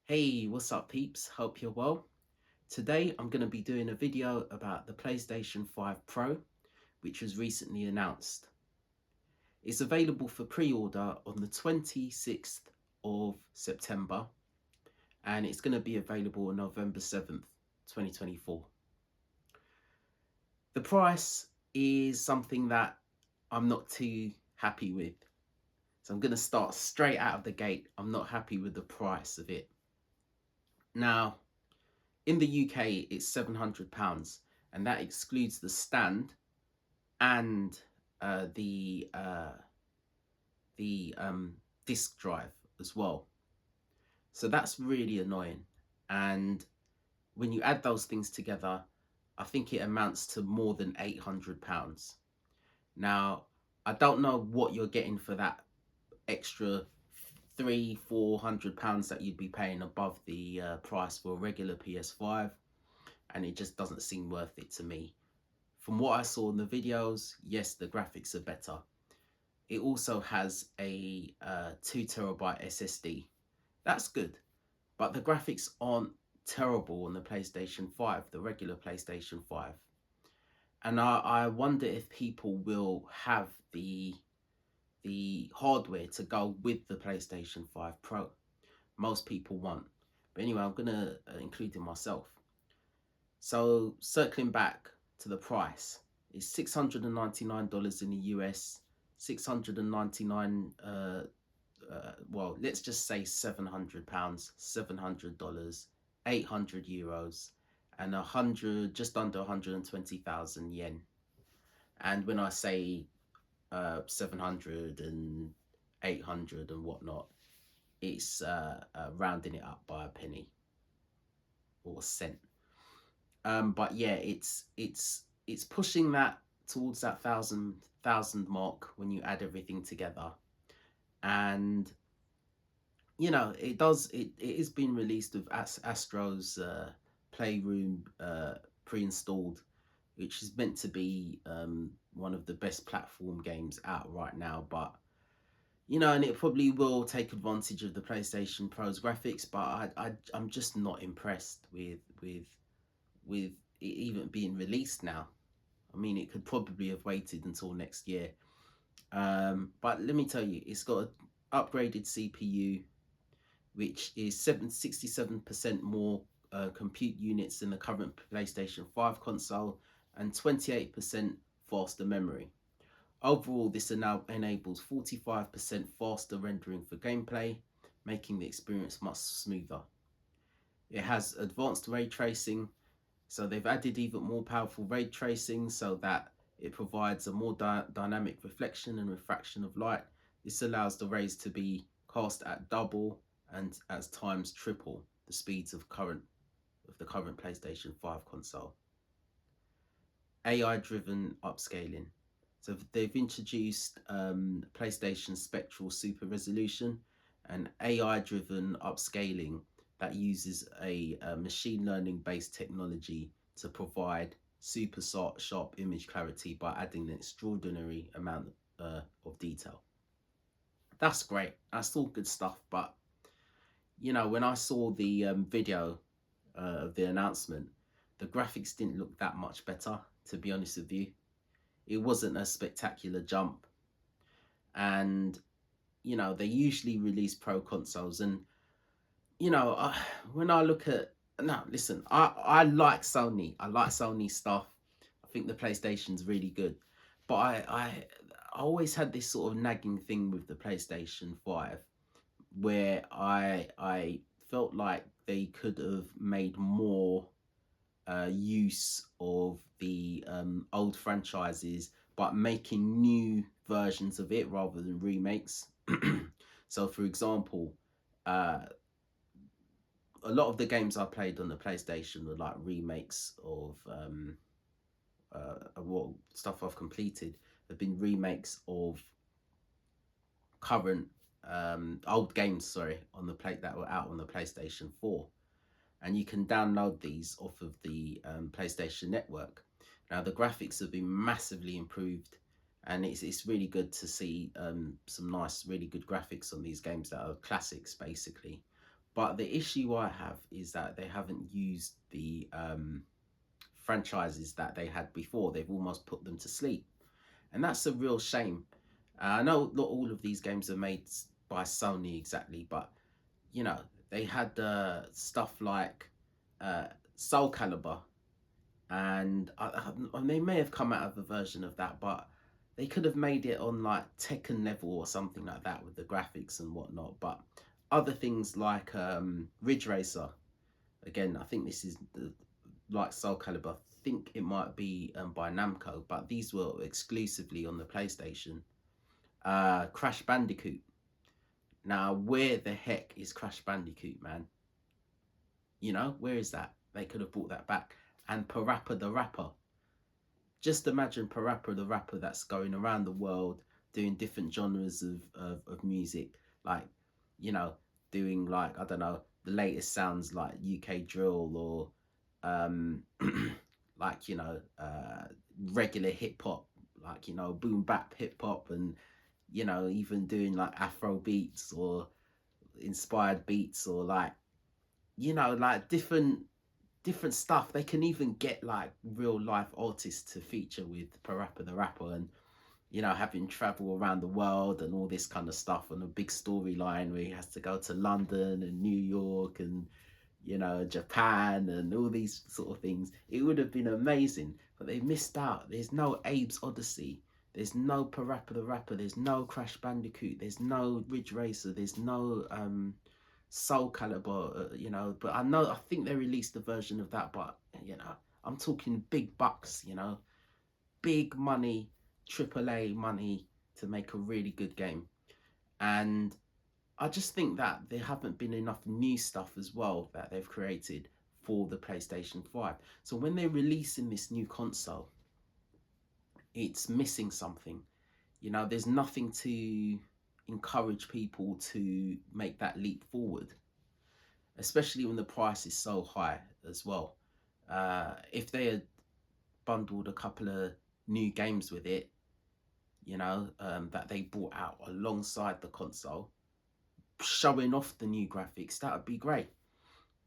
Hey, what's up peeps? Hope you're well. Today I'm going to be doing a video about the PlayStation 5 Pro, which was recently announced. It's available for pre-order on the 26th of September and it's going to be available on November 7th, 2024. The price is something that I'm not too happy with. So I'm going to start straight out of the gate. I'm not happy with the price of it. Now, in the UK, it's £700, and that excludes the stand and the disk drive as well. So that's really annoying. And when you add those things together, I think it amounts to more than £800. Now, I don't know what you're getting for that extra £300-400 that you'd be paying above the price for a regular PS5. And it just doesn't seem worth it to me. From what I saw in the videos, yes, the graphics are better. It also has a 2TB SSD. That's good, but the graphics aren't terrible on the PlayStation 5, the regular PlayStation 5. And I wonder if people will have the hardware to go with the PlayStation 5 Pro. Most people won't. But anyway, I'm going to include it myself. So circling back to the price, it's $699 in the US, 699 well, let's just say £700, $700, €800, and just under 120,000 yen. And when I say 700 and 800 and whatnot, it's rounding it up by a penny or a cent. But yeah, it's pushing that towards that thousand mark when you add everything together. And you know, it is being released with Astro's Playroom pre-installed, which is meant to be one of the best platform games out right now. But you know, and it probably will take advantage of the PlayStation Pro's graphics, but I'm just not impressed with it even being released now. I mean, it could probably have waited until next year. But let me tell you, it's got an upgraded CPU, which is 67% more compute units than the current PlayStation 5 console and 28% faster memory. Overall, this now enables 45% faster rendering for gameplay, making the experience much smoother. It has advanced ray tracing, so they've added even more powerful ray tracing so that it provides a more dynamic reflection and refraction of light. This allows the rays to be cast at double and at times triple the speeds of the current PlayStation 5 console. AI-driven upscaling. So they've introduced PlayStation Spectral Super Resolution, and AI-driven upscaling that uses a machine learning based technology to provide super sharp image clarity by adding an extraordinary amount of detail. That's great. That's all good stuff. But you know, when I saw the video of the announcement, the graphics didn't look that much better, to be honest with you. It wasn't a spectacular jump. And you know, they usually release pro consoles, and you know, when I look at, now listen, I like Sony. I like Sony stuff. I think the PlayStation's really good, but I always had this sort of nagging thing with the PlayStation 5 where I felt like they could have made more use of the old franchises, but making new versions of it rather than remakes. So for example, a lot of the games I played on the PlayStation were like remakes of what stuff I've completed. Have been remakes of current old games, sorry, on the plate that were out on the PlayStation 4, and you can download these off of the PlayStation Network. Now the graphics have been massively improved, and it's really good to see some nice, really good graphics on these games that are classics basically. But the issue I have is that they haven't used the franchises that they had before. They've almost put them to sleep, and that's a real shame. I know not all of these games are made by Sony exactly, but you know, they had stuff like uh, Soul Calibur, and they may have come out of a version of that, but they could have made it on like Tekken level or something like that with the graphics and whatnot. But other things like Ridge Racer, again, I think this is like Soul Calibur. I think it might be by Namco, but these were exclusively on the PlayStation. Crash Bandicoot. Now, where the heck is Crash Bandicoot, man? You know, where is that? They could have brought that back. And Parappa the Rapper. Just imagine Parappa the Rapper that's going around the world doing different genres of music. Like, you know, doing like, I don't know, the latest sounds like UK drill or like, you know, regular hip hop, like, you know, boom bap hip hop, and, you know, even doing like Afro beats or inspired beats, or like, you know, like different stuff. They can even get like real life artists to feature with Parappa the Rapper, and, you know, having travel around the world and all this kind of stuff, and a big storyline where he has to go to London and New York and, you know, Japan and all these sort of things. It would have been amazing, but they missed out. There's no Abe's Odyssey. There's no Parappa the Rapper. There's no Crash Bandicoot. There's no Ridge Racer. There's no Soul Calibur, you know. But I think they released a version of that, but, you know, I'm talking big bucks, you know, big money, AAA money to make a really good game. And I just think that there haven't been enough new stuff as well that they've created for the PlayStation 5. So when they're releasing this new console, it's missing something. You know, there's nothing to encourage people to make that leap forward, especially when the price is so high as well. If they had bundled a couple of new games with it, you know, that they brought out alongside the console, showing off the new graphics, that would be great.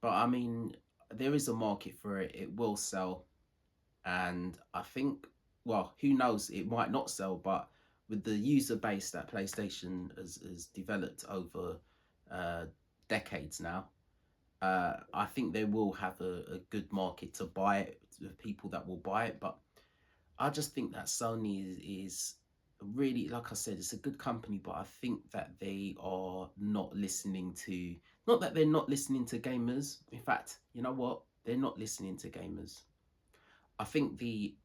But I mean, there is a market for it. It will sell, and I think, well, who knows? It might not sell, but with the user base that PlayStation has developed over decades now, I think they will have a good market to buy it, to people that will buy it. But I just think that Sony is really, like I said, it's a good company, but I think that they are not listening to, not that they're not listening to gamers. In fact, you know what? They're not listening to gamers. I think the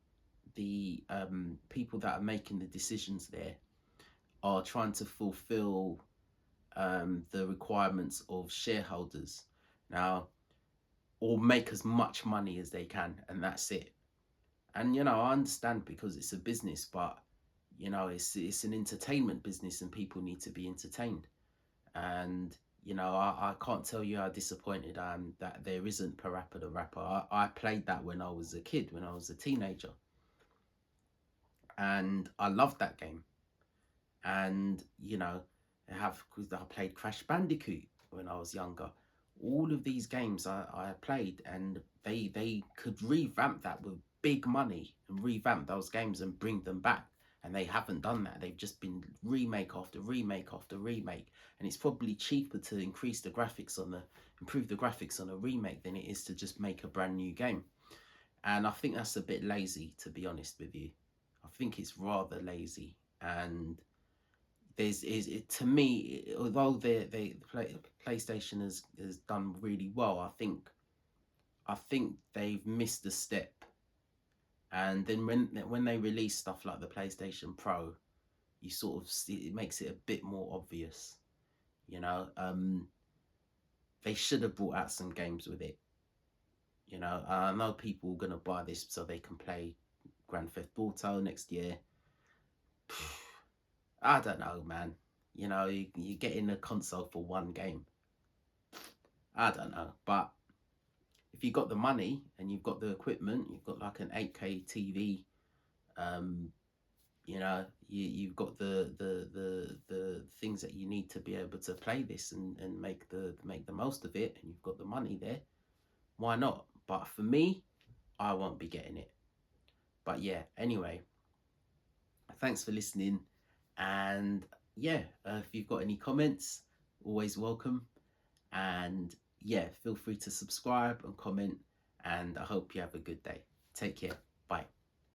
people that are making the decisions there are trying to fulfill the requirements of shareholders now, or make as much money as they can, and that's it. And, you know, I understand, because it's a business, but, you know, it's an entertainment business, and people need to be entertained. And, you know, I can't tell you how disappointed I am that there isn't Parappa the Rapper. I played that when I was a kid, when I was a teenager, and I loved that game. And, you know, I played Crash Bandicoot when I was younger. All of these games I played, and they could revamp that with big money, and revamp those games and bring them back. And they haven't done that. They've just been remake after remake after remake. And it's probably cheaper to improve the graphics on a remake than it is to just make a brand new game. And I think that's a bit lazy, to be honest with you. I think it's rather lazy. And to me, although PlayStation has done really well, I think they've missed a step. And then when they release stuff like the PlayStation Pro, you sort of see, it makes it a bit more obvious. You know, they should have brought out some games with it. You know, I know people are gonna buy this so they can play Grand Theft Auto next year. I don't know, man. You know, you get in a console for one game. I don't know, but if you've got the money and you've got the equipment, you've got like an 8K TV, You know, you've got the things that you need to be able to play this and make the most of it, and you've got the money there. Why not? But for me, I won't be getting it. But yeah, anyway, thanks for listening. And yeah, if you've got any comments, always welcome. And yeah, feel free to subscribe and comment. And I hope you have a good day. Take care. Bye.